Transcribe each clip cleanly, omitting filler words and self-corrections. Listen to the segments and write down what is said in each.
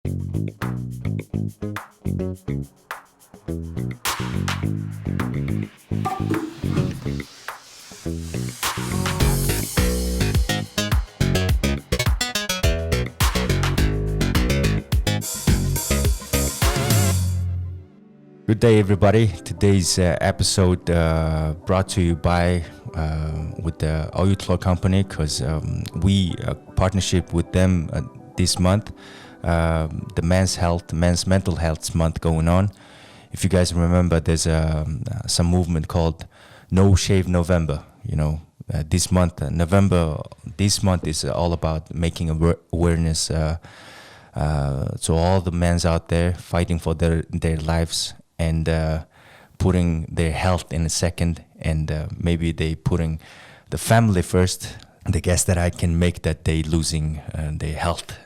Good day, everybody. Today's episode brought to you by with the Oyutlor company, because we partnership with them this month. The men's mental health month going on. If you guys remember, there's some movement called No Shave November. You know, this month, this month is all about making awareness to all the men out there fighting for their lives and putting their health in a second, and maybe they putting the family first. The guess that I can make that they losing their health.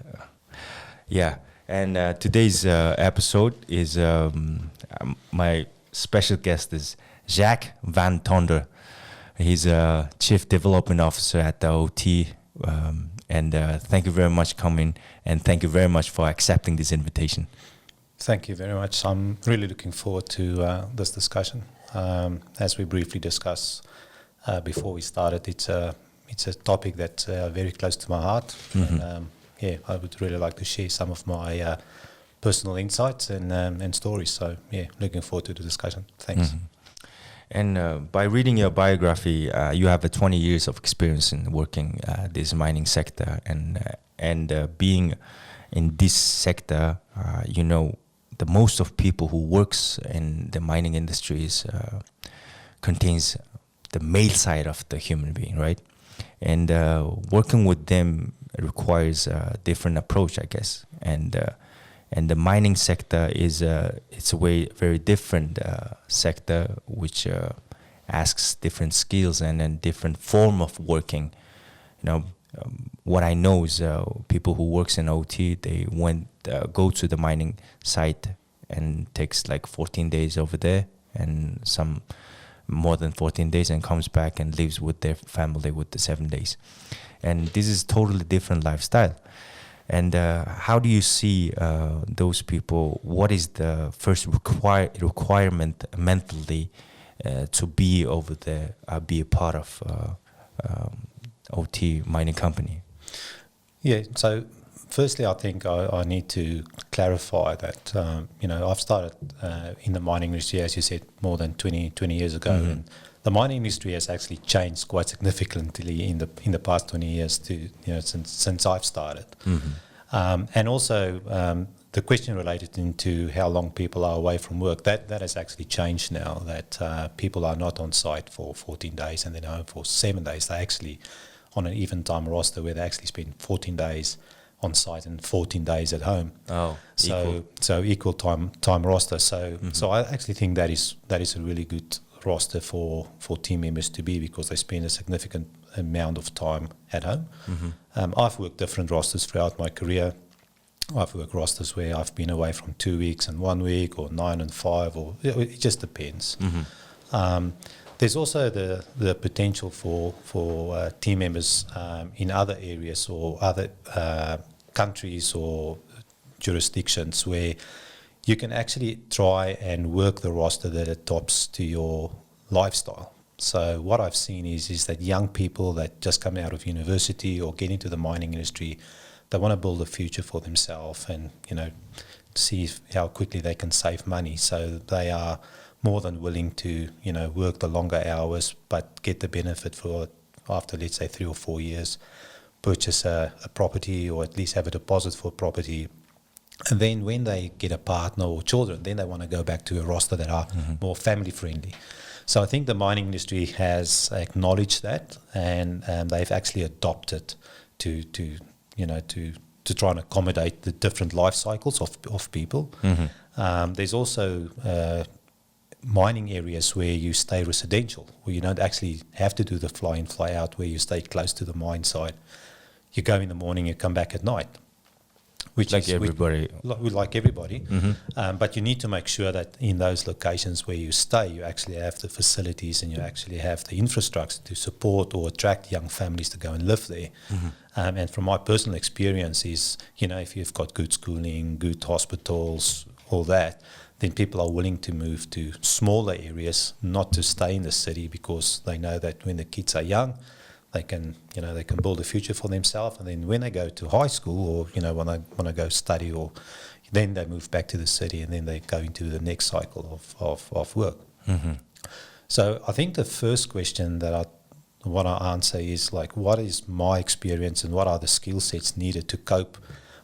And today's episode is my special guest is Jak Van Toндертой. He's a Chief Development Officer at the OT, and thank you very much for coming, and thank you very much for accepting this invitation. Thank you very much. I'm really looking forward to this discussion. As we briefly discussed before we started, it's a topic that's very close to my heart. Mm-hmm. And, I would really like to share some of my personal insights and stories. So, looking forward to the discussion. Thanks. Mm-hmm. And by reading your biography, you have 20 years of experience in working this mining sector, and being in this sector, you know, the most of people who works in the mining industry contains the male side of the human being, right? And working with them requires a different approach, I guess. And the mining sector is it's a very different sector, which asks different skills and different form of working. You know, what I know is people who works in OT, they go to the mining site and takes like 14 days over there, and some more than 14 days, and comes back and lives with their family with the 7 days. And this is totally different lifestyle. And how do you see those people? What is the first requirement mentally to be over there, be a part of OT mining company? Yeah, so firstly, I think I need to clarify that, I've started in the mining industry, as you said, more than 20 years ago. Mm-hmm. And the mining industry has actually changed quite significantly in the past 20 years since I've started. Mm-hmm. And also the question related into how long people are away from work, that has actually changed now, that people are not on site for 14 days and then home for 7 days. They're actually on an even time roster where they actually spend 14 days on site and 14 days at home. Oh, so equal time roster. So mm-hmm. so I actually think that is a really good roster for team members to be, because they spend a significant amount of time at home. Mm-hmm. I've worked different rosters throughout my career. I've worked rosters where I've been away from 2 weeks and 1 week, or 9 and 5, or it just depends. Mm-hmm. There's also the potential for team members in other areas or other countries or jurisdictions where you can actually try and work the roster that adapts to your lifestyle. So what I've seen is that young people that just come out of university or get into the mining industry, they want to build a future for themselves and, see how quickly they can save money. So they are more than willing to, work the longer hours, but get the benefit for after, let's say, 3 or 4 years, purchase a property, or at least have a deposit for a property. And then when they get a partner or children, then they want to go back to a roster that are mm-hmm. more family friendly. So I think the mining industry has acknowledged that, and they've actually adopted to try and accommodate the different life cycles of people. Mm-hmm. There's also mining areas where you stay residential, where you don't actually have to do the fly in, fly out, where you stay close to the mine site. You go in the morning, you come back at night. which like is everybody. like everybody. But you need to make sure that in those locations where you stay, you actually have the facilities and you actually have the infrastructure to support or attract young families to go and live there. And from my personal experience is, if you've got good schooling, good hospitals, all that, then people are willing to move to smaller areas, not to stay in the city, because they know that when the kids are young, they can build a future for themselves. And then when they go to high school, or when they want to go study, or then they move back to the city, and then they go into the next cycle of work. So I think the first question that I want to answer is like, what is my experience and what are the skill sets needed to cope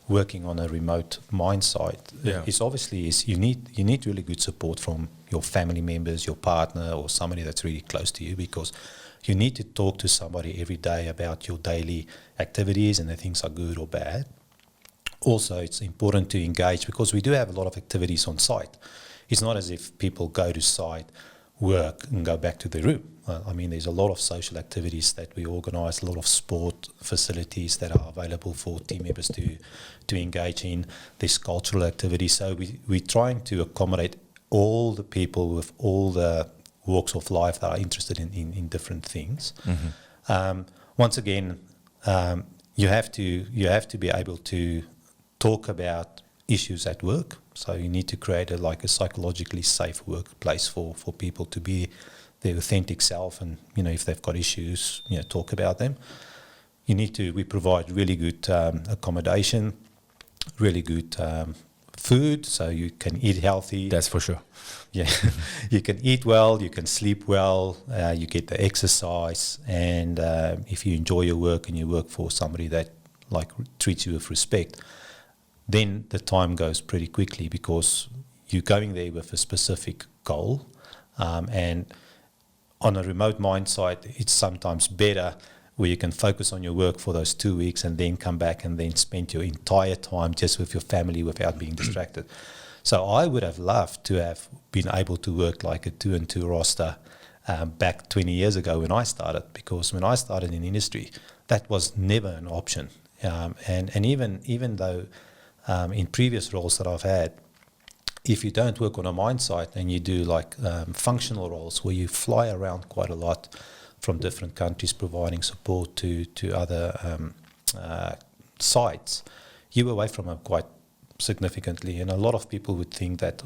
working on a remote mine site? It's obviously you need really good support from your family members, your partner, or somebody that's really close to you, because you need to talk to somebody every day about your daily activities and if things are good or bad. Also, it's important to engage, because we do have a lot of activities on site. It's not as if people go to site, work and go back to their room. There's a lot of social activities that we organise, a lot of sport facilities that are available for team members to engage in. There's cultural activities. So we're trying to accommodate all the people with all the walks of life that are interested in different things. Once again, you have to be able to talk about issues at work. So you need to create a psychologically safe workplace for people to be their authentic self, and if they've got issues, talk about them. We provide really good accommodation, really good food, so you can eat healthy. That's for sure. Yeah, you can eat well, you can sleep well, you get the exercise, and if you enjoy your work and you work for somebody that treats you with respect, then the time goes pretty quickly, because you're going there with a specific goal. And on a remote mine site, it's sometimes better where you can focus on your work for those 2 weeks and then come back and then spend your entire time just with your family without being distracted. So I would have loved to have been able to work like a 2-and-2 roster back 20 years ago when I started, because when I started in industry, that was never an option. And even though in previous roles that I've had, if you don't work on a mine site and you do functional roles where you fly around quite a lot from different countries providing support to other sites, you're away from them quite significantly. And a lot of people would think that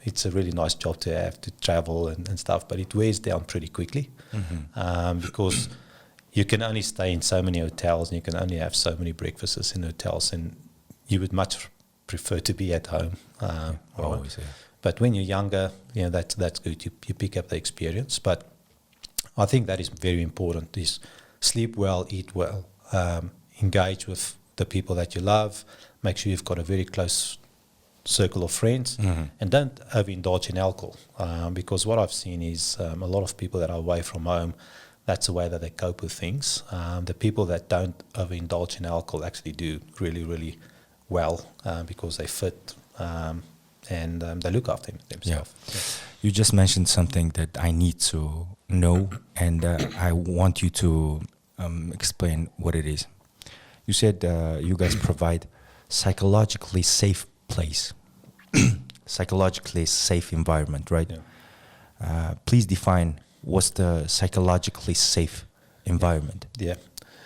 it's a really nice job to have to travel and stuff, but it wears down pretty quickly because you can only stay in so many hotels and you can only have so many breakfasts in hotels, and you would much prefer to be at home. Always, yeah. But when you're younger, that's good. You pick up the experience. But I think that is very important, is sleep well, eat well, engage with the people that you love, make sure you've got a very close circle of friends, and don't overindulge in alcohol, because what I've seen is a lot of people that are away from home, that's the way that they cope with things. The people that don't overindulge in alcohol actually do really, really well, because they fit and they look after themselves. Yeah. You just mentioned something that I need to know, and I want you to explain what it is. You said you guys provide psychologically safe place, psychologically safe environment, right? Yeah. Please define what's the psychologically safe environment. Yeah.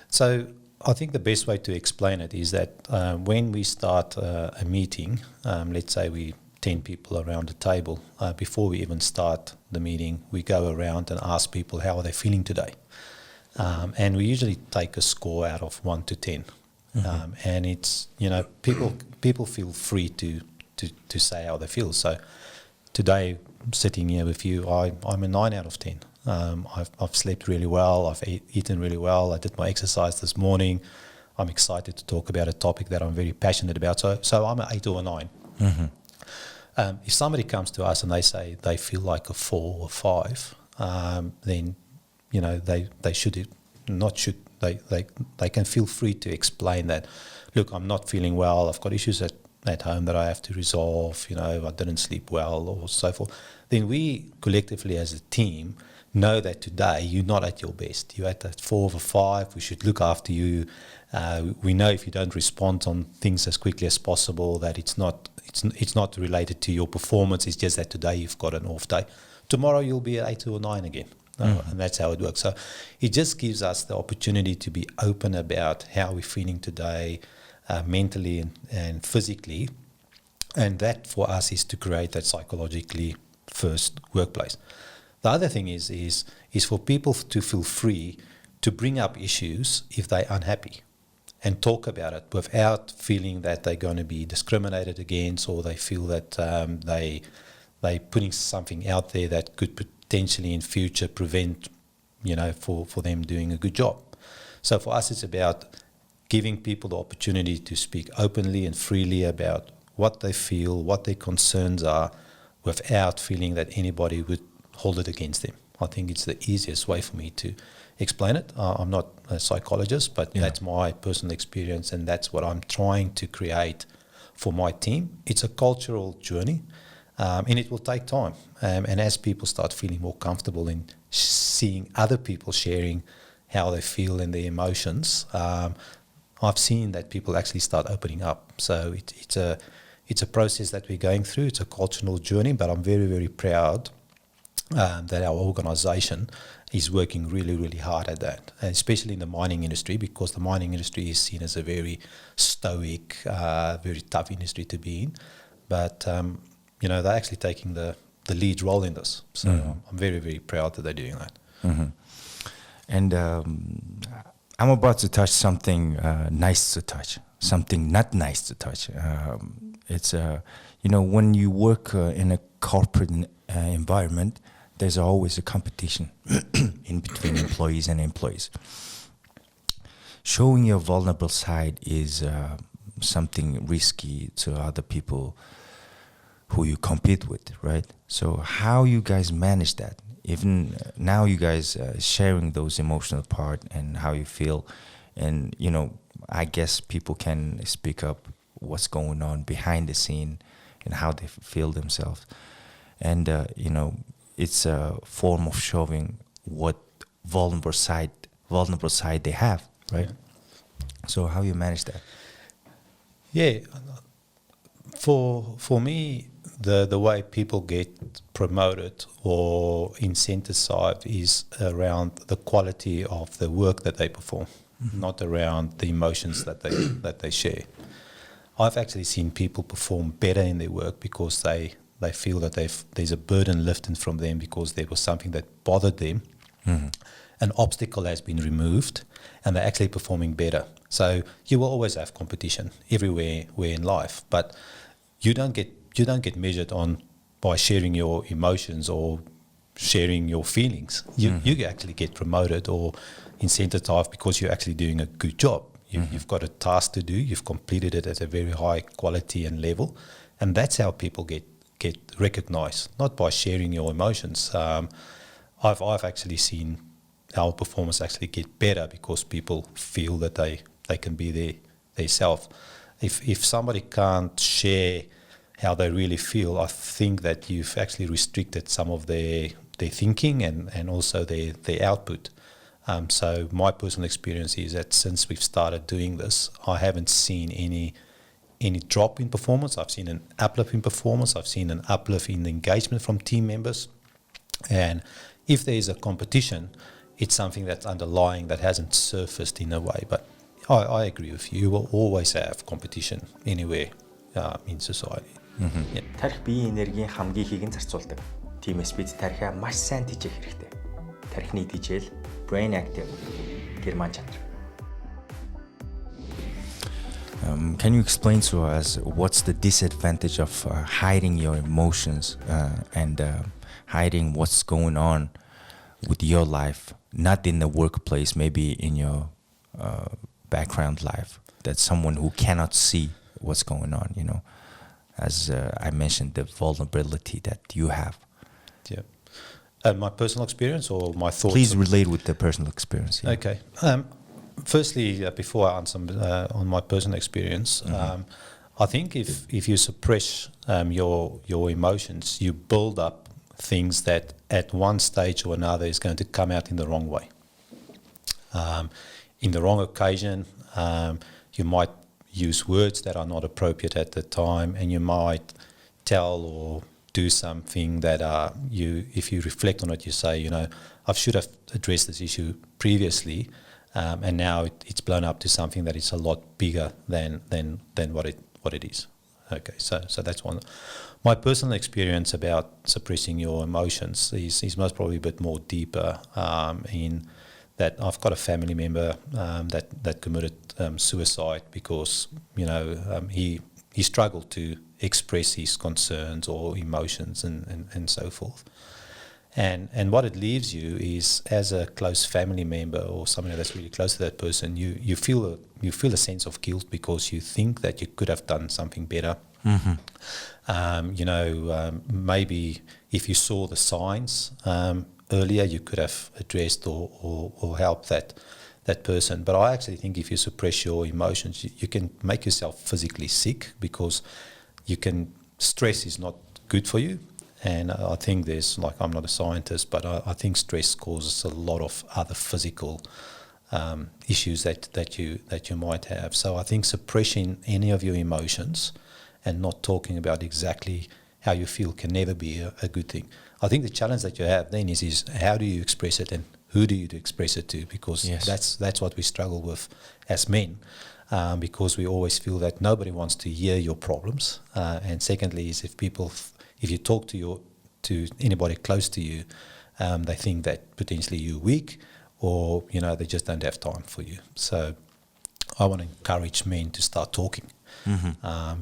So I think the best way to explain it is that when we start a meeting, let's say we 10 people around a table, before we even start the meeting, we go around and ask people how are they feeling today. And we usually take a score out of 1 to 10. And it's, people feel free to say how they feel. So today, sitting here with you, I'm a 9 out of 10. I've slept really well, I've eaten really well, I did my exercise this morning, I'm excited to talk about a topic that I'm very passionate about. So I'm an 8 or a 9. If somebody comes to us and they say they feel like a 4 or 5, then they can feel free to explain that, look, I'm not feeling well, I've got issues at home that I have to resolve, if I didn't sleep well or so forth, then we collectively as a team know that today you're not at your best. You're at that 4/5. We should look after you. We know if you don't respond on things as quickly as possible, that it's not related to your performance. It's just that today you've got an off day. Tomorrow you'll be at 8 or 9 again. And that's how it works. So it just gives us the opportunity to be open about how we're feeling today, mentally and physically. And that for us is to create that psychologically first workplace. The other thing is for people to feel free to bring up issues if they're unhappy and talk about it without feeling that they're going to be discriminated against, or they feel that they're putting something out there that could potentially in future prevent, for them doing a good job. So for us, it's about giving people the opportunity to speak openly and freely about what they feel, what their concerns are, without feeling that anybody would hold it against them. I think it's the easiest way for me to explain it. I'm not a psychologist, but that's my personal experience, and that's what I'm trying to create for my team. It's a cultural journey, and it will take time. And as people start feeling more comfortable in seeing other people sharing how they feel and their emotions, I've seen that people actually start opening up. So it's a process that we're going through. It's a cultural journey, but I'm very, very proud that our organisation is working really, really hard at that, and especially in the mining industry, because the mining industry is seen as a very stoic, very tough industry to be in. But, they're actually taking the lead role in this. So I'm very, very proud that they're doing that. Mm-hmm. And I'm about to touch something nice to touch, something not nice to touch. It's, when you work in a corporate environment, there's always a competition in between employees and employees. Showing your vulnerable side is something risky to other people who you compete with, right? So how you guys manage that? Even now you guys sharing those emotional part and how you feel. And, I guess people can speak up what's going on behind the scene and how they feel themselves. And, it's a form of showing what vulnerable side they have, right? Yeah. So how you manage that? Yeah, for me, the way people get promoted or incentivized is around the quality of the work that they perform, not around the emotions that they share. I've actually seen people perform better in their work because they feel that there's a burden lifted from them because there was something that bothered them. Mm-hmm. An obstacle has been removed, and they're actually performing better. So you will always have competition everywhere in life, but you don't get measured on by sharing your emotions or sharing your feelings. You actually get promoted or incentivized because you're actually doing a good job. You've got a task to do. You've completed it at a very high quality and level, and that's how people get recognized, not by sharing your emotions. I've actually seen our performance actually get better because people feel that they can be their self. If somebody can't share how they really feel, I think that you've actually restricted some of their thinking and also their output. So my personal experience is that since we've started doing this, I haven't seen any drop in performance. I've seen an uplift in performance. I've seen an uplift in the engagement from team members. And if there is a competition, it's something that's underlying that hasn't surfaced in a way. But I agree with you. You will always have competition anywhere in society. Yeah. Тарих биеийн энергийн хамгийн ихийг нь зарцуулдаг. Тиймээс бид тарихаа маш сайн тэжээх хэрэгтэй. Тарихны тэжээл brain active герман чанар. Can you explain to us what's the disadvantage of hiding your emotions and hiding what's going on with your life, not in the workplace, maybe in your background life, that someone who cannot see what's going on, as I mentioned, the vulnerability that you have. Yeah. My personal experience or my thoughts? Please relate with the personal experience. Yeah. Okay. Firstly, before I answer on my personal experience, I think if you suppress your emotions, you build up things that at one stage or another is going to come out in the wrong way. In the wrong occasion, you might use words that are not appropriate at the time, and you might tell or do something that if you reflect on it, you say, you know, I should have addressed this issue previously, and now it's blown up to something that is a lot bigger than what it is. Okay, so that's one. My personal experience about suppressing your emotions is most probably a bit more deeper in that I've got a family member that committed suicide because, you know, he struggled to express his concerns or emotions and so forth. And what it leaves you is, as a close family member or somebody that's really close to that person, you feel a sense of guilt because you think that you could have done something better. Mm-hmm. Maybe if you saw the signs earlier, you could have addressed or helped that person. But I actually think if you suppress your emotions, you can make yourself physically sick because stress is not good for you. And I think there's, like, I'm not a scientist, but I think stress causes a lot of other physical issues that you might have. So I think suppressing any of your emotions and not talking about exactly how you feel can never be a good thing. I think the challenge that you have then is how do you express it and who do you express it to? Because that's what we struggle with as men, because we always feel that nobody wants to hear your problems. And secondly is if you talk to anybody close to you, they think that potentially you're weak, or, you know, they just don't have time for you. So I want to encourage men to start talking,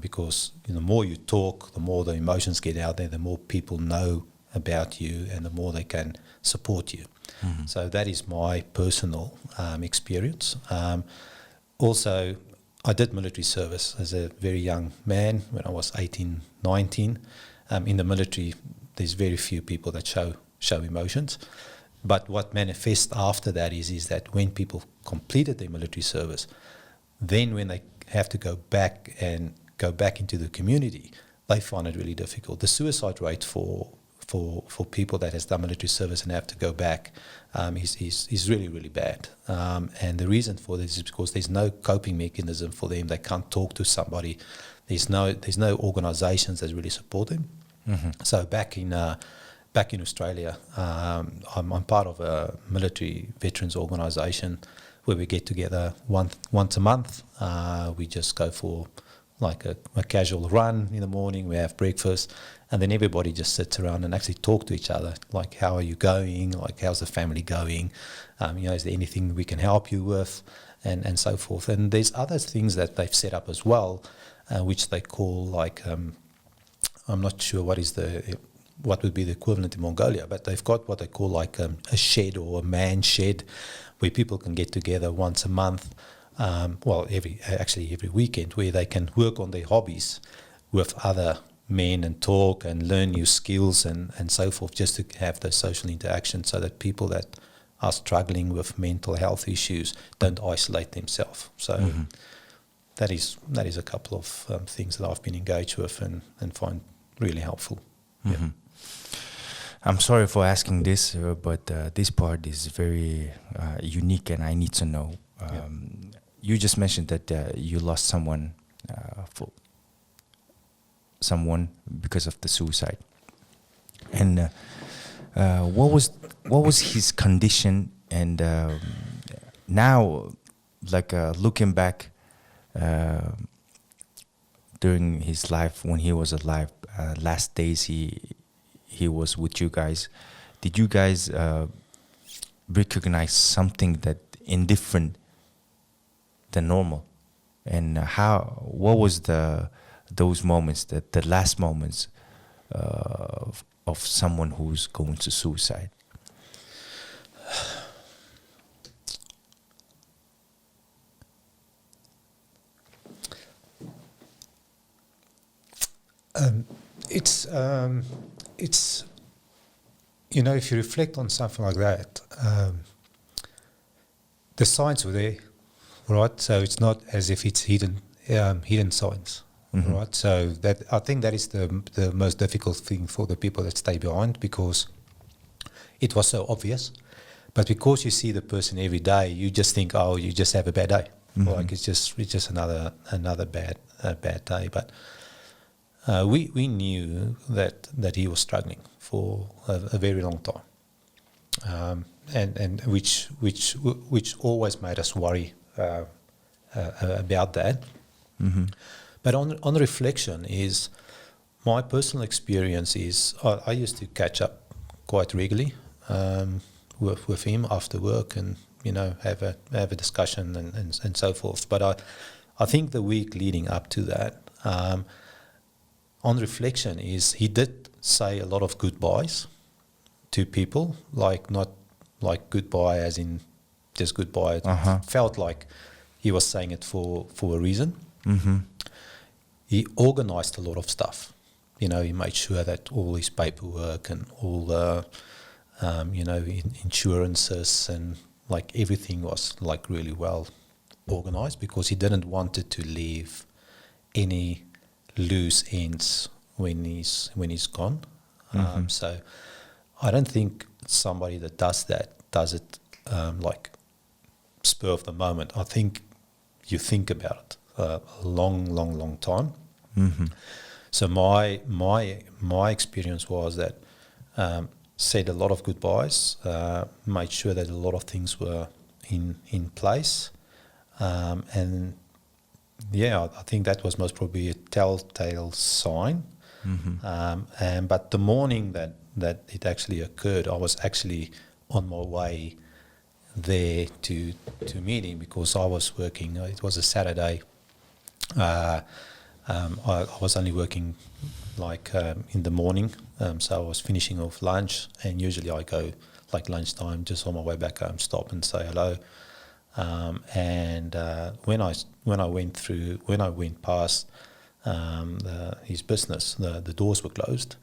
because the more you talk, the more the emotions get out there, the more people know about you, and the more they can support you. Mm-hmm. So that is my personal experience. Also, I did military service as a very young man when I was 18, 19. In the military, there's very few people that show emotions. But what manifests after that is that when people completed their military service, then when they have to go back into the community, they find it really difficult. The suicide rate for people that has done military service and have to go back is really, really bad. And the reason for this is because there's no coping mechanism for them. They can't talk to somebody. There's no organisations that really support them. Mm-hmm. So back in Australia, I'm part of a military veterans organisation where we get together once a month. We just go for like a casual run in the morning. We have breakfast, and then everybody just sits around and actually talk to each other. Like, how are you going? Like, how's the family going? Is there anything we can help you with? And so forth. And there's other things that they've set up as well, which they call like, I'm not sure what would be the equivalent in Mongolia, but they've got what they call like a shed or a man shed where people can get together once a month, every weekend, where they can work on their hobbies with other men and talk and learn new skills and so forth, just to have those social interactions so that people that are struggling with mental health issues don't isolate themselves. So that is a couple of things that I've been engaged with and find really helpful. Mm-hmm. Yeah. I'm sorry for asking this, but this part is very unique, and I need to know. You just mentioned that you lost someone because of the suicide, and what was his condition? And now, like looking back during his life when he was alive, last days he was with you guys. Did you guys recognize something that indifferent than normal? And what was those moments, the last moments of someone who's going to suicide? It's if you reflect on something like that, the signs were there, right? So it's not as if it's hidden signs, right? So that I think that is the most difficult thing for the people that stay behind, because it was so obvious. But because you see the person every day, you just think, oh, you just have a bad day. Like it's just another bad day. But we knew that he was struggling for a very long time, and which always made us worry about that. But on reflection, is my personal experience is I used to catch up quite regularly with him after work, and have a discussion and so forth. But I think the week leading up to that, on reflection, is he did say a lot of goodbyes to people, like not like goodbye as in just goodbye. It felt like he was saying it for a reason. He organized a lot of stuff. He made sure that all his paperwork and all the insurances and like everything was like really well organized, because he didn't want it to leave any loose ends when he's gone. So I don't think somebody that does it like spur of the moment. I think you think about it a long time. So my experience was that said a lot of goodbyes, made sure that a lot of things were in place, and I think that was most probably a telltale sign. But the morning that it actually occurred, I was actually on my way there to meet him, because I was working. It was a Saturday. I was only working like in the morning, so I was finishing off lunch, and usually I go like lunchtime, just on my way back home, stop and say hello. And when I went past his business, the doors were closed,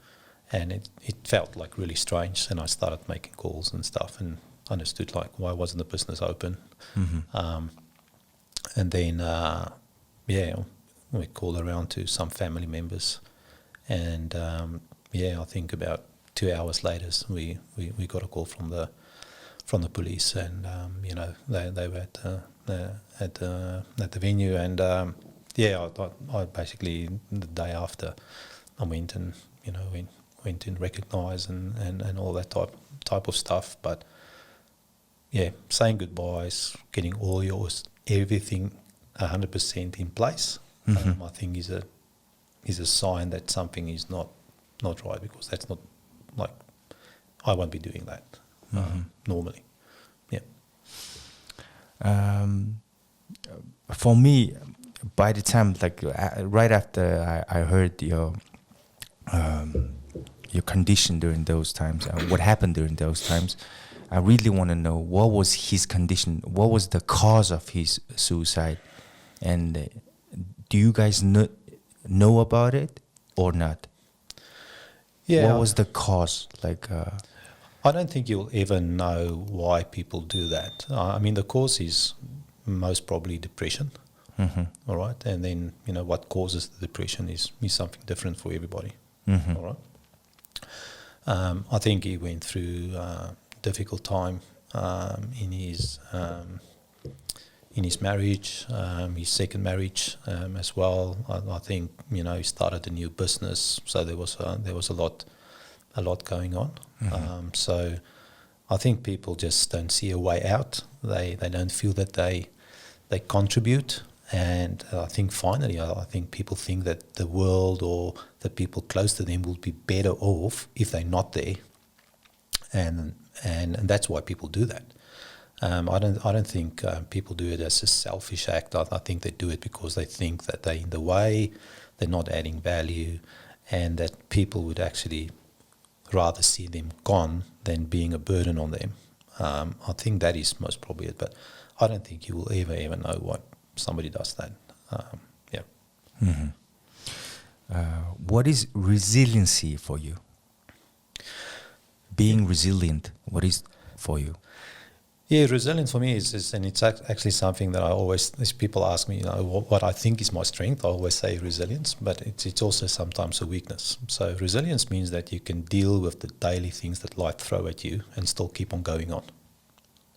and it felt like really strange. And I started making calls and stuff, and understood like why wasn't the business open. And then we called around to some family members, and I think about 2 hours later we got a call from the police, and they were at the venue, and I basically the day after I went and went and recognised and all that type of stuff. But saying goodbyes, getting all everything 100% in place, I think is a sign that something is not right, because that's not like I won't be doing that normally. For me, by the time right after I heard your condition during those times, what happened during those times, I really want to know what was his condition, what was the cause of his suicide, and do you guys know about it or not? What was the cause? I don't think you'll ever know why people do that. I mean, the cause is most probably depression. All right, and then what causes the depression is something different for everybody. All right. I think he went through a difficult time in his marriage, his second marriage as well. I think he started a new business, so there was a lot going on. So I think people just don't see a way out. They don't feel that they contribute. And I think finally, I think people think that the world or the people close to them will be better off if they're not there, and that's why people do that. I don't think people do it as a selfish act. I think they do it because they think that they're in the way, they're not adding value, and that people would actually rather see them gone than being a burden on them. I think that is most probably it, but I don't think you will ever know what somebody does that. What is resiliency for you? Being resilient, what is for you? Yeah, resilience for me is and it's actually something that I always, as people ask me, what I think is my strength, I always say resilience, but it's also sometimes a weakness. So resilience means that you can deal with the daily things that life throw at you and still keep on going on.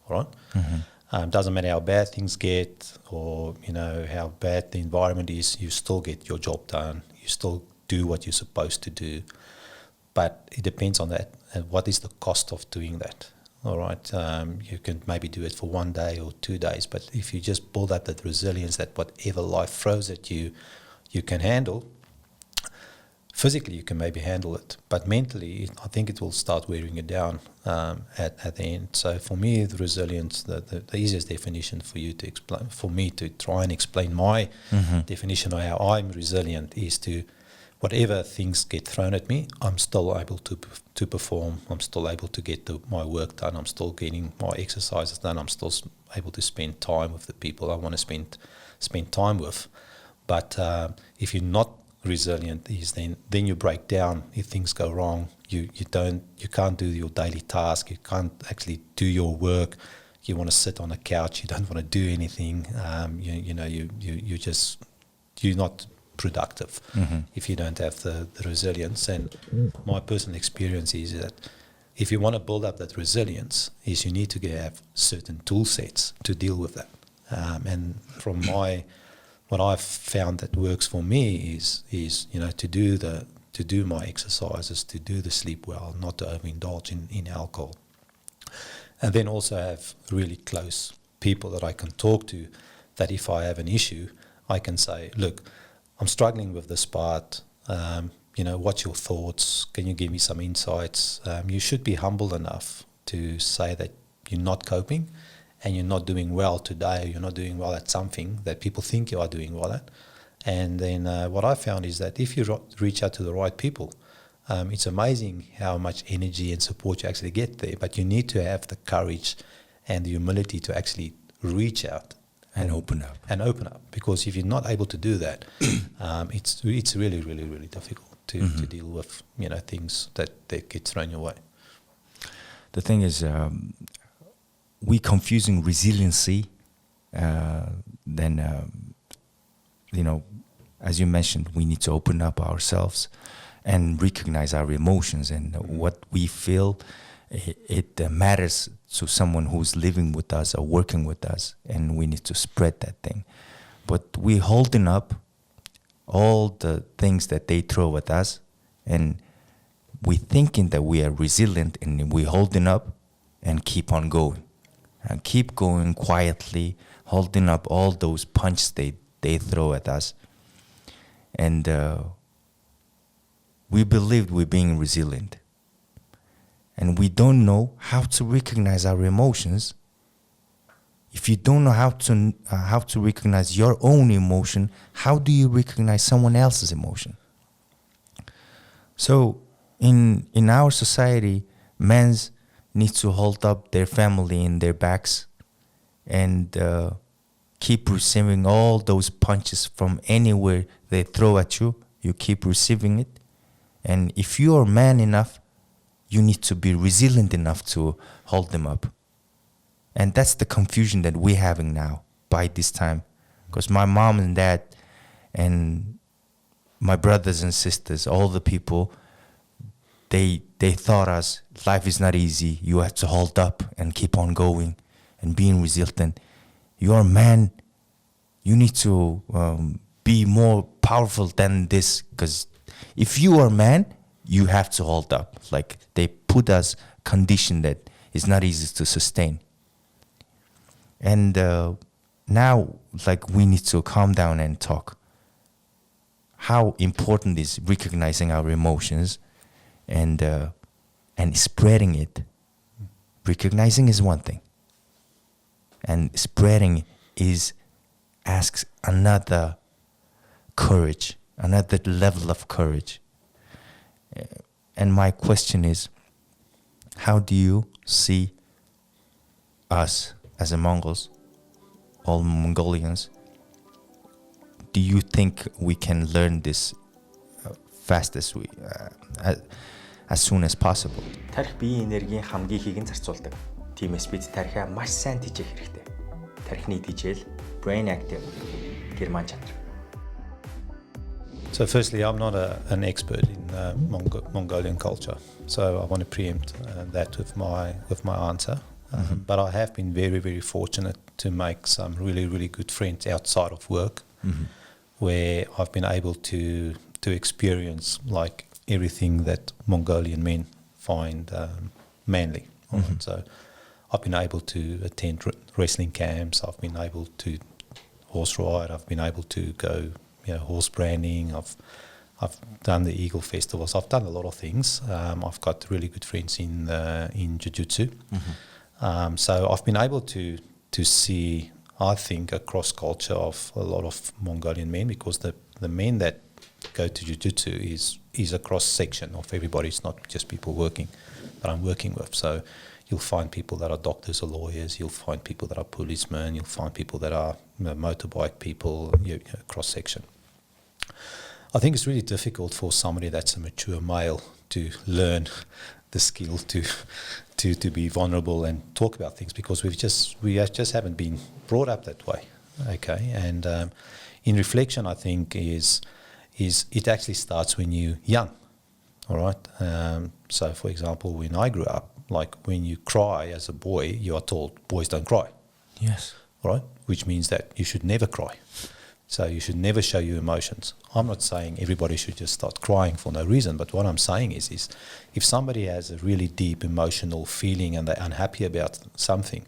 All right? Mm-hmm. Doesn't matter how bad things get or, how bad the environment is, you still get your job done. You still do what you're supposed to do. But it depends on that and what is the cost of doing that. All right, you can maybe do it for 1 day or 2 days, but if you just build up that resilience that whatever life throws at you, you can handle. Physically, you can maybe handle it, but mentally, I think it will start wearing you down at the end. So for me, the resilience, the easiest definition for you to explain, for me to try and explain my definition of how I'm resilient is to, whatever things get thrown at me, I'm still able to perform. I'm still able to get my work done. I'm still getting my exercises done. I'm still able to spend time with the people I want to spend time with. But if you're not resilient, then you break down. If things go wrong, you can't do your daily task. You can't actually do your work. You want to sit on a couch. You don't want to do anything. You're not productive if you don't have the resilience. And my personal experience is that if you want to build up that resilience, is you need to have certain tool sets to deal with that. And from what I've found that works for me is to do my exercises, to do the sleep well, not to overindulge in alcohol, and then also have really close people that I can talk to. That if I have an issue, I can say, look, I'm struggling with this part. What's your thoughts? Can you give me some insights? You should be humble enough to say that you're not coping and you're not doing well today. You're not doing well at something that people think you are doing well at. And then what I found is that if you reach out to the right people, it's amazing how much energy and support you actually get there. But you need to have the courage and the humility to actually reach out. And open up. Because if you're not able to do that, it's really, really, really difficult to deal with, things that get thrown your way. The thing is, we confusing resiliency, as you mentioned, we need to open up ourselves and recognize our emotions and what we feel. It matters to someone who's living with us or working with us, and we need to spread that thing. But we're holding up all the things that they throw at us, and we're thinking that we are resilient, and we're holding up and keep on going. And keep going quietly, holding up all those punches they throw at us. And we believe we're being resilient. And we don't know how to recognize our emotions. If you don't know how to recognize your own emotion, how do you recognize someone else's emotion? So in our society, men need to hold up their family in their backs and keep receiving all those punches from anywhere they throw at you. You keep receiving it. And if you are man enough, you need to be resilient enough to hold them up. And that's the confusion that we're having now by this time. Because my mom and dad and my brothers and sisters, all the people, they taught us life is not easy. You have to hold up and keep on going and being resilient. You're a man. You need to be more powerful than this. Because if you are a man, you have to hold up. Like they put us condition that is not easy to sustain. And now, like, we need to calm down and talk. How important is recognizing our emotions and spreading it? Recognizing is one thing, and spreading asks another courage, another level of courage. And my question is, how do you see us as a Mongols, all Mongolians? Do you think we can learn this as soon as possible? Тарих биеийн энергийн хамгийн ихийг нь зарцуулдаг. Тиймээс бид тархиа маш сайн тэжээх хэрэгтэй. Тархины тэжээл, brain active, герман чанар. So firstly, I'm not an expert in Mongolian culture, so I want to preempt that with my answer. But I have been very, very fortunate to make some really, really good friends outside of work, where I've been able to experience like everything that Mongolian men find manly. Right? So I've been able to attend wrestling camps. I've been able to horse ride. I've been able to go, horse branding. I've done the Eagle festivals. I've done a lot of things. I've got really good friends in jiu-jitsu. So I've been able to see, I think, a cross culture of a lot of Mongolian men, because the men that go to jiu-jitsu is a cross section of everybody. It's not just people that I'm working with. So you'll find people that are doctors or lawyers. You'll find people that are policemen. You'll find people that are motorbike people. Cross section. I think it's really difficult for somebody that's a mature male to learn the skill to be vulnerable and talk about things, because we just haven't been brought up that way. Okay, and in reflection, I think is it actually starts when you're young. All right. So, for example, when I grew up, like when you cry as a boy, you are told boys don't cry. Yes. All right, which means that you should never cry. So you should never show your emotions. I'm not saying everybody should just start crying for no reason, but what I'm saying is if somebody has a really deep emotional feeling and they're unhappy about something,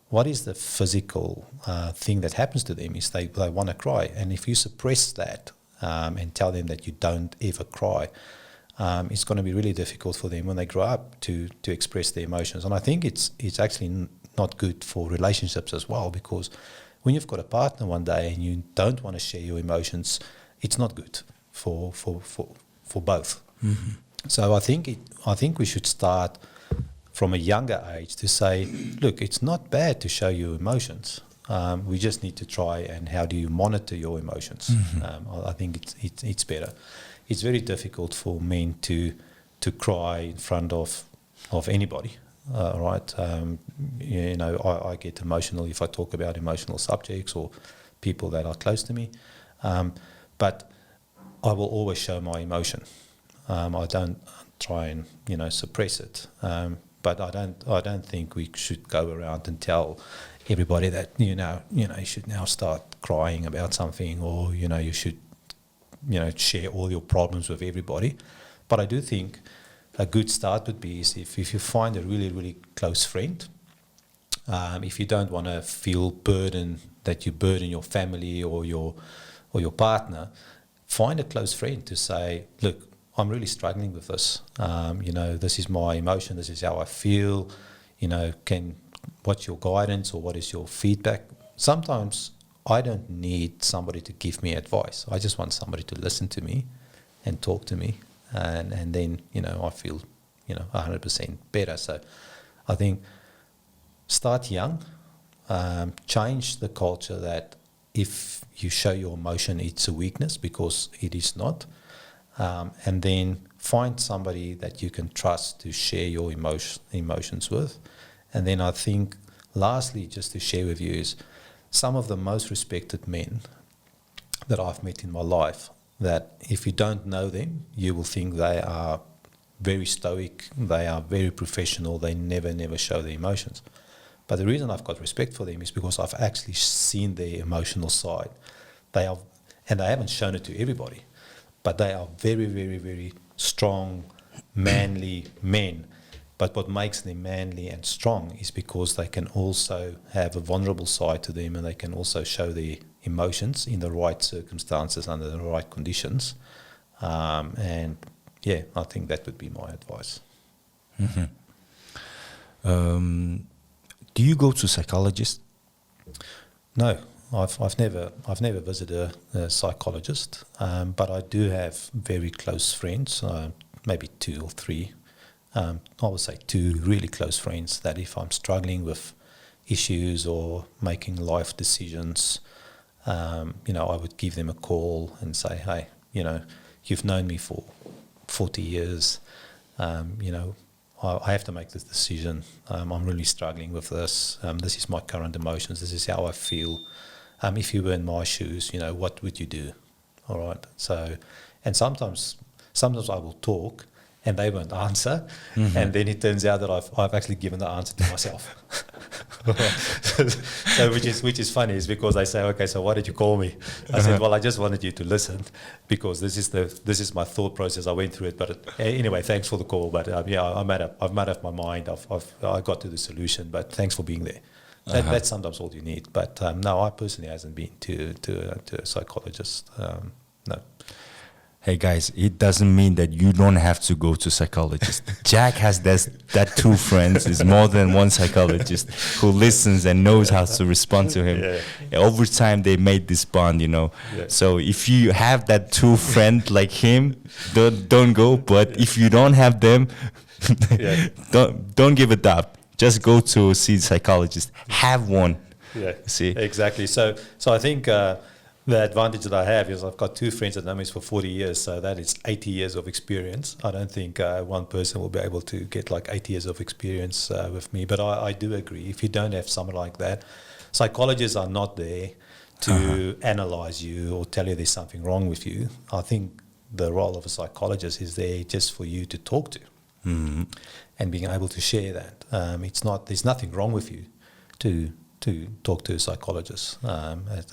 what is the physical thing that happens to them is they want to cry. And if you suppress that and tell them that you don't ever cry, it's going to be really difficult for them when they grow up to express their emotions. And I think it's actually not good for relationships as well, because when you've got a partner one day and you don't want to share your emotions, it's not good for both. Mm-hmm. So I think we should start from a younger age to say, look, it's not bad to show your emotions. We just need to try and how do you monitor your emotions. Mm-hmm. I think it's better. It's very difficult for men to cry in front of anybody. Right, I get emotional if I talk about emotional subjects or people that are close to me, but I will always show my emotion. I don't try and suppress it, but I don't think we should go around and tell everybody that you should now start crying about something, or you should share all your problems with everybody. But I do think a good start would be is if you find a really, really close friend, if you don't want to feel burden that you burden your family or your partner, find a close friend to say, look, I'm really struggling with this. This is my emotion. This is how I feel. What's your guidance or what is your feedback? Sometimes I don't need somebody to give me advice. I just want somebody to listen to me and talk to me. And then, I feel, 100% better. So I think start young, change the culture that if you show your emotion, it's a weakness, because it is not. And then find somebody that you can trust to share your emotions with. And then I think, lastly, just to share with you is some of the most respected men that I've met in my life, that if you don't know them, you will think they are very stoic, they are very professional, they never show their emotions. But the reason I've got respect for them is because I've actually seen their emotional side. They haven't shown it to everybody, but they are very, very, very strong, manly men. But what makes them manly and strong is because they can also have a vulnerable side to them, and they can also show their emotions in the right circumstances, under the right conditions. I think that would be my advice. Mm-hmm. Do you go to psychologists? No, I've never visited a psychologist, but I do have very close friends, maybe 2 or 3. I would say 2 really close friends that if I'm struggling with issues or making life decisions, I would give them a call and say, hey, you've known me for 40 years. I have to make this decision. I'm really struggling with this. This is my current emotions. This is how I feel. If you were in my shoes, what would you do? All right. So, and sometimes I will talk and they won't answer, and then it turns out that I've actually given the answer to myself. So which is funny, is because they say, okay, so why did you call me? I said, well, I just wanted you to listen, because this is my thought process. I went through it, but anyway, thanks for the call. But I've made up my mind. I got to the solution. But thanks for being there. That's sometimes all you need. But no, I personally hasn't been to a psychologist. No. Hey guys, it doesn't mean that you don't have to go to psychologist. Jack has that two friends, is more than one psychologist who listens and knows how to respond to him. Yeah. Over time, they made this bond, Yeah. So if you have that two friend like him, don't go. But if you don't have them, don't give a doubt. Just go to see a psychologist. Have one. Yeah. See? Exactly. So I think. The advantage that I have is I've got two friends that know me for 40 years, so that is 80 years of experience. I don't think one person will be able to get like 80 years of experience with me, but I do agree. If you don't have someone like that, psychologists are not there to analyze you or tell you there's something wrong with you. I think the role of a psychologist is there just for you to talk to and being able to share that. There's nothing wrong with you to talk to a psychologist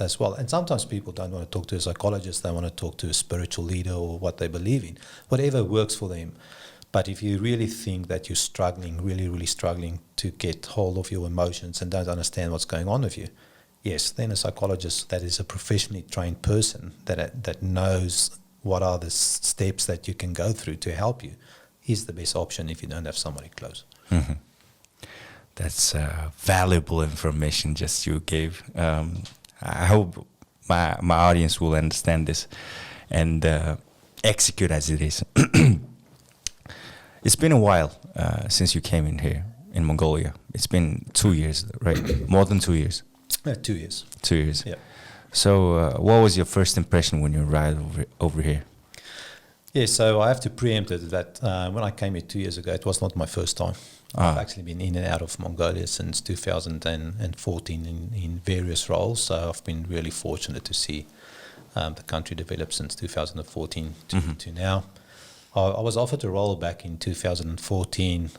as well. And sometimes people don't want to talk to a psychologist, they want to talk to a spiritual leader or what they believe in, whatever works for them. But if you really think that you're struggling, really, really struggling to get hold of your emotions and don't understand what's going on with you, yes, then a psychologist that is a professionally trained person that knows what are the steps that you can go through to help you is the best option if you don't have somebody close. Mm-hmm. That's valuable information just you gave. I hope my audience will understand this and execute as it is. It's been a while since you came in here in Mongolia. It's been 2 years, right? More than 2 years. 2 years. 2 years. Yeah. So what was your first impression when you arrived over here? Yeah, so I have to preempt it that when I came here 2 years ago, it was not my first time. I've actually been in and out of Mongolia since 2014 in various roles. So I've been really fortunate to see the country develop since 2014 to now. I was offered a role back in 2014,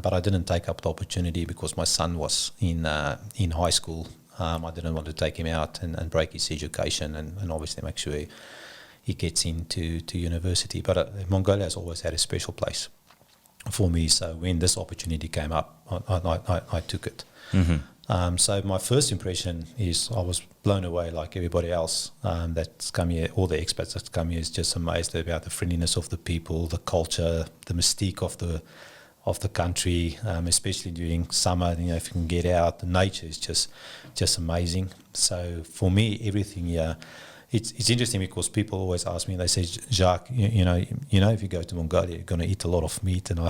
but I didn't take up the opportunity because my son was in high school. I didn't want to take him out and break his education and obviously make sure he gets into university. But Mongolia has always had a special place for me, so when this opportunity came up, I took it. So my first impression is I was blown away, like everybody else that's come here. All the expats that come here is just amazed about the friendliness of the people, the culture, the mystique of the country, especially during summer. If you can get out, the nature is just amazing. So for me, everything here. It's interesting because people always ask me, they say, Jacques, you know, if you go to Mongolia, you're going to eat a lot of meat. And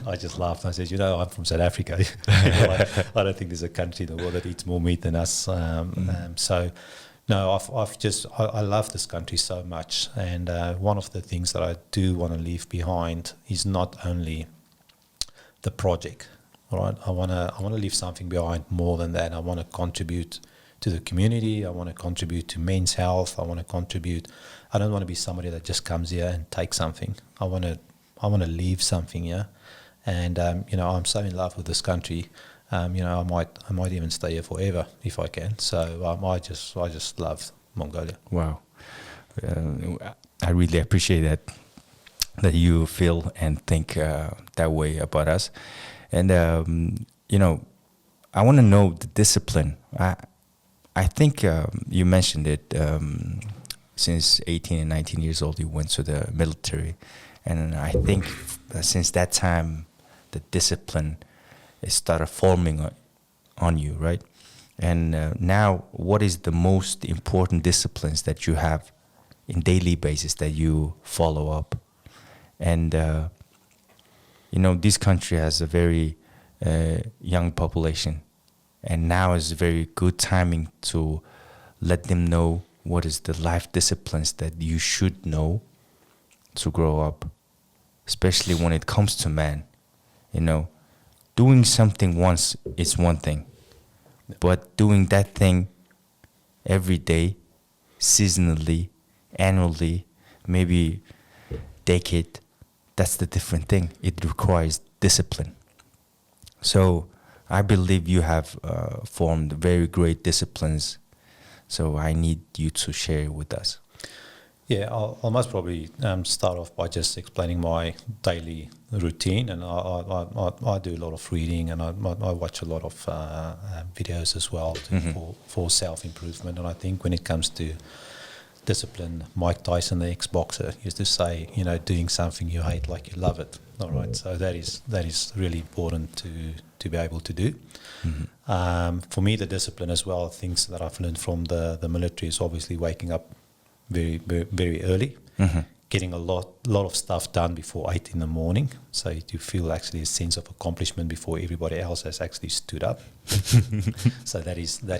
I just laughed. And I said, I'm from South Africa. I don't think there's a country in the world that eats more meat than us. So, no, I love this country so much. And one of the things that I do want to leave behind is not only the project. All right, I want to leave something behind more than that. I want to contribute to the community. I want to contribute to men's health. I want to contribute. I don't want to be somebody that just comes here and takes something. I want to leave something here, and I'm so in love with this country. I might even stay here forever if I can. So I just love Mongolia. Wow, I really appreciate that you feel and think that way about us, and I want to know the discipline. I think you mentioned it, since 18 and 19 years old, you went to the military. And I think since that time, the discipline started forming on you, right? And now, what is the most important disciplines that you have in daily basis that you follow up? And, this country has a very young population. And now is very good timing to let them know what is the life disciplines that you should know to grow up, especially when it comes to man. You know, doing something once is one thing, but doing that thing every day, seasonally, annually, maybe decade, that's the different thing. It requires discipline. So I believe you have formed very great disciplines. So I need you to share with us. Yeah, I'll most probably start off by just explaining my daily routine, and I do a lot of reading, and I watch a lot of videos as well for self-improvement. And I think when it comes to discipline, Mike Tyson, the ex-boxer, used to say, you know, doing something you hate like you love it. All right, so that is really important to be able to do. For me, the discipline as well, things that I've learned from the military is obviously waking up very, very, very early, getting a lot of stuff done before 8 in the morning, so you feel actually a sense of accomplishment before everybody else has actually stood up. So that is the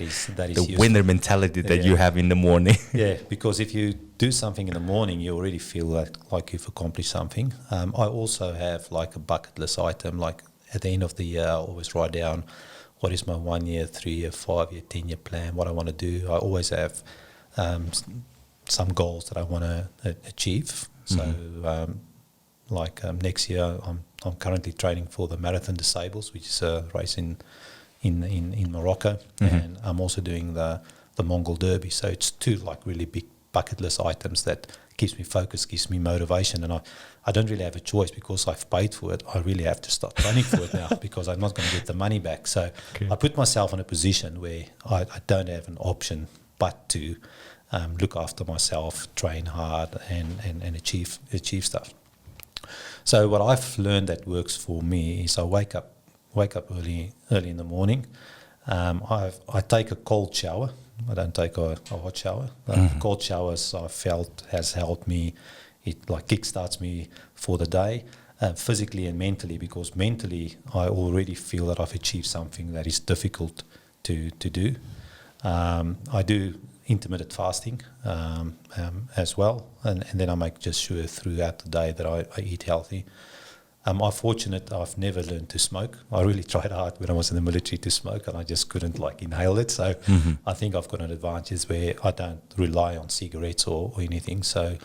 useful. Winner mentality that you have in the morning. Yeah, because if you do something in the morning, you already feel like you've accomplished something. I also have like a bucket list item, like at the end of the year, I always write down what is my 1 year, 3 year, 5 year, 10 year plan, what I want to do. I always have some goals that I want to achieve. So, next year, I'm currently training for the Marathon Disables, which is a race in Morocco, and I'm also doing the Mongol Derby. So it's two like really big bucket list items that keeps me focused, gives me motivation, and I don't really have a choice because I've paid for it. I really have to start training for it now because I'm not going to get the money back. So I put myself in a position where I don't have an option but to look after myself, train hard, and achieve stuff. So what I've learned that works for me is I wake up early in the morning. I take a cold shower. I don't take a hot shower. Cold showers I felt has helped me. It like kickstarts me for the day, physically and mentally, because mentally I already feel that I've achieved something that is difficult to do. I do intermittent fasting as well, and then I make just sure throughout the day that I eat healthy. I'm fortunate I've never learned to smoke. I really tried hard when I was in the military to smoke, and I just couldn't like inhale it. So I think I've got an advantage where I don't rely on cigarettes or anything. So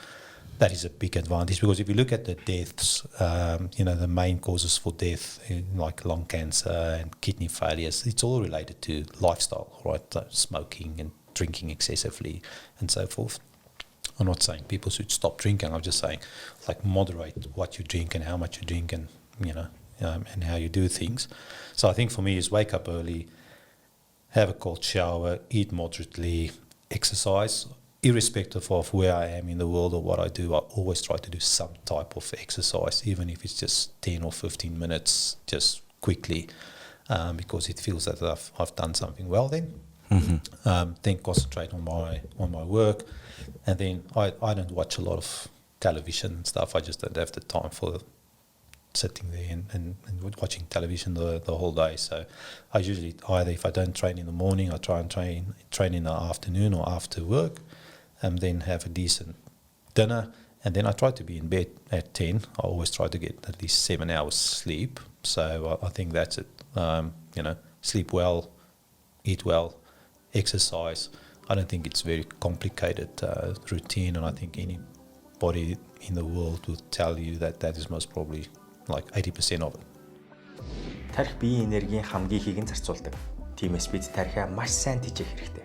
that is a big advantage, because if you look at the deaths, the main causes for death, like lung cancer and kidney failures, it's all related to lifestyle, right? So smoking and drinking excessively and so forth. I'm not saying people should stop drinking. I'm just saying, like, moderate what you drink and how much you drink, and and how you do things. So I think for me is wake up early, have a cold shower, eat moderately, exercise. Irrespective of where I am in the world or what I do, I always try to do some type of exercise, even if it's just 10 or 15 minutes, just quickly, because it feels that I've done something well then. Then concentrate on my work, and then I don't watch a lot of television and stuff. I just don't have the time for sitting there and watching television the whole day. So I usually either, if I don't train in the morning, I try and train in the afternoon or after work, and then have a decent dinner, and then I try to be in bed at 10. I always try to get at least 7 hours sleep. So I think that's it. Sleep well, eat well, exercise. I don't think it's very complicated routine, and I think anybody in the world will tell you that is most probably like 80% of it. Тарих биеийн энергийн хамгийн ихийг нь зарцуулдаг. Тиймээс бид тарихаа маш сайн тижээх хэрэгтэй.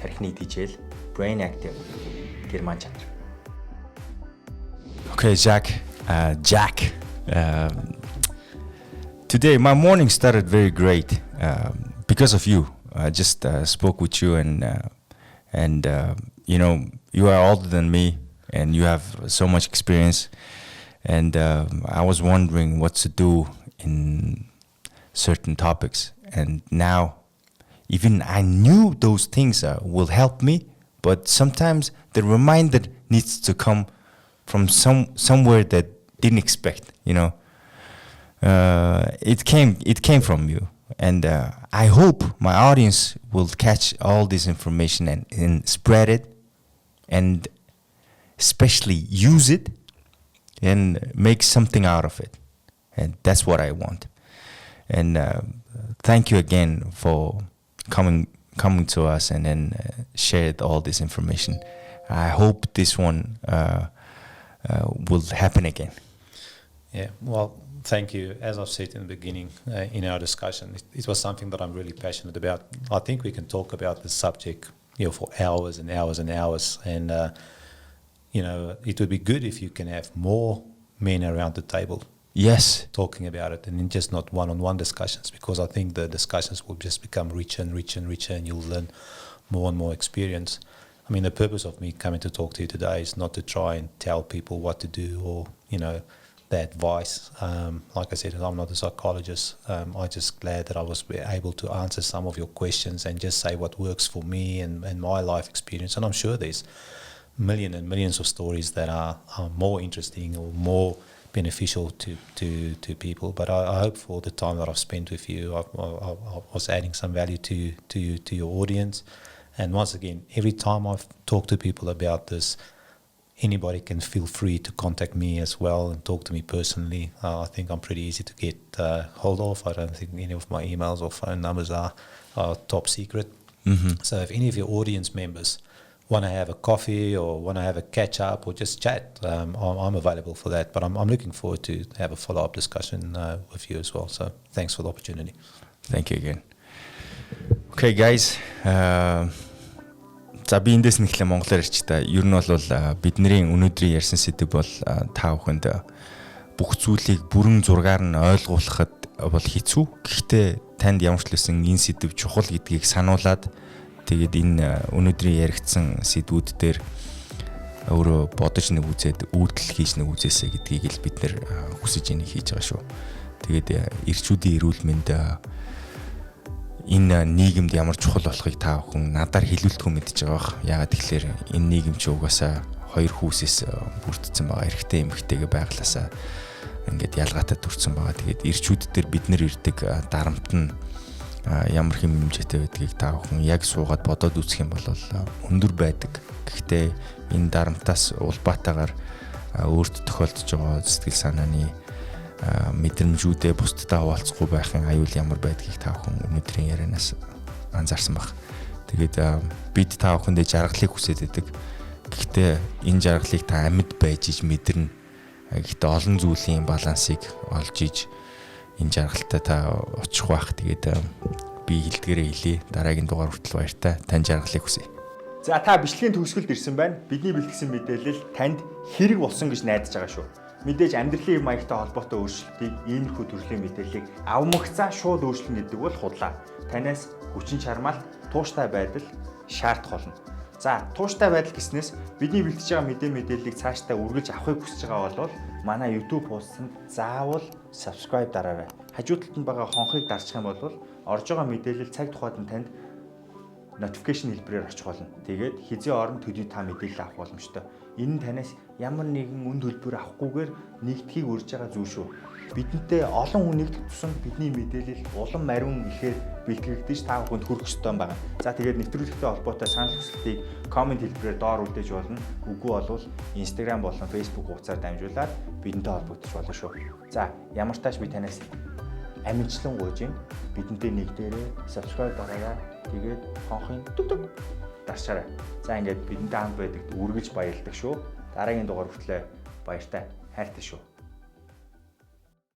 Тарихны тижэл brain active герман чанар. Okay, Jack. Today my morning started very great because of you. I just spoke with you, and you are older than me, and you have so much experience, and I was wondering what to do in certain topics, and now even I knew those things will help me, but sometimes the reminder needs to come from somewhere that didn't expect. It came from you. And I hope my audience will catch all this information and spread it, and especially use it and make something out of it. And that's what I want. And thank you again for coming to us and then shared all this information. I hope this one will happen again. Yeah, well, thank you. As I've said in the beginning in our discussion, it was something that I'm really passionate about. I think we can talk about this subject, for hours and hours and hours. And, it would be good if you can have more men around the table. Yes. Talking about it, and just not one-on-one discussions, because I think the discussions will just become richer and richer and richer, and you'll learn more and more experience. I mean, the purpose of me coming to talk to you today is not to try and tell people what to do or, the advice. Like I said, I'm not a psychologist. I'm just glad that I was able to answer some of your questions and just say what works for me and my life experience. And I'm sure there's millions and millions of stories that are more interesting or more beneficial to people, but I hope for the time that I've spent with you, I was adding some value to your audience. And once again, every time I've talked to people about this, anybody can feel free to contact me as well and talk to me personally. I think I'm pretty easy to get hold of. I don't think any of my emails or phone numbers are top secret. Mm-hmm. So if any of your audience members want to have a coffee or want to have a catch up or just chat, I'm available for that. But I'm looking forward to have a follow-up discussion with you as well. So thanks for the opportunity. Thank you again. Okay, guys. За би эндээс нэхлээ монголоор ярьч та. Ер нь бол бидний өнөөдрийн ярьсан сэдв бол та бүхэнд бүх зүйлийг бүрэн зургаар нь ойлгуулахад бол хэцүү. Гэхдээ танд ямар ч лсэн энэ сэдв чухал гэдгийг сануулад тэгээд энэ өнөөдрийн яригдсан сэдвүүд дээр өөрөө бодож нэг үзээд үйлдэл хийж нэг үзээсэй гэдгийг л бид нэр хүсэж энийг хийж байгаа шүү. Тэгээд эрчүүдийн эрүүл мэнд энэ нийгэмд ямар чухал болохыг та бүхэн надаар хэлүүлдэхүү мэдж байгаа бах. Яагаад тэгэхээр энэ нийгэм чи угаасаа хоёр хүүсээс бүрдсэн байгаа. Эрэгтэй эмэгтэйгээ байглаасаа ингээд ялгаатай төрсэн байгаа. Тэгээд эрчүүд дээр бид нэр ирдэг дарамт нь ямар хэм хэмжээтэй байдгийг та бүхэн яг суугаад бодоод үзэх юм бол өндөр байдаг. Гэхдээ энэ дарамтаас улбаатаагаар өөрт тохиолдож байгаа сэтгэл санааны мэдрэмжүүдээ бусдад хуваалцахгүй байхын аюул ямар байдгийг та бүхэн өнөөдрийн ярианаас анзаарсан баг. Тэгээд бид та бүхэндээ жаргалыг хүсэж байдаг. Гэхдээ энэ жаргалыг та амьд байж иж мэдэрнэ. Гэхдээ олон зүйлийн балансыг олж иж энэ жаргалтай та очих байх. Тэгээд би хэлдгээрээ хэлье. Дараагийн дугаар хүртэл баяртай. Тань жаргалыг хүсье. За та бичлэгийн төгсгөлд ирсэн байна. Бидний бэлтгэсэн мэдээлэл танд хэрэг болсон гэж найдаж байгаа шүү. Мэдээж амьдралын маягтай холбоотой өөрчлөлтийг иймэрхүү төрлийн мэдээллийг авмагцаа шууд өөрчлөн гэдэг бол худлаа. Танаас хүчин чармаалт, тууштай байдал шаардах болно. За, тууштай байдал гэснээс бидний бэлтэж байгаа мэдээллийг цаашдаа үргэлж авахыг хүсэж байгаа бол манай YouTube хуудсанд заавал subscribe дараарай. Хажуу талд нь байгаа хонхыг дарчих юм бол орж байгаа мэдээлэл цаг тухайд нь танд notification хэлбэрээр очих болно. Тэгээд хизээ орон төдий та мэдээлэл авах боломжтой. Энэ нь танаас ямар нэгэн үн төлбөр авахгүйгээр нэгдхийг урьж байгаа зүйл шүү. Бидэнтэй олон хүн нэгдэх тусам бидний мэдээлэл улам мариун ихээр бэлтгэгдэж та бүхэнд хүрэх ёстой байгаа. За тэгээд нэвтрүүлэгтэй холбоотой санал хүсэлтийг комент хэлбэрээр доор үлдээж болно. Үгүй болвол Instagram болон Facebook хуудасаар дамжуулаад бидэнтэй холбогдож болно шүү. За ямар тааш би танаас амжилтлан гуйж бидэнтэй нэгдээрээ subscribe дараарай. Тэгээд хонхын дүг дарчаарай. За ингээд бидэнтэй хамт байдагт үргэлж баярлалдаг шүү. Дараагийн дугаар хүртэл баяртай хайртай шүү.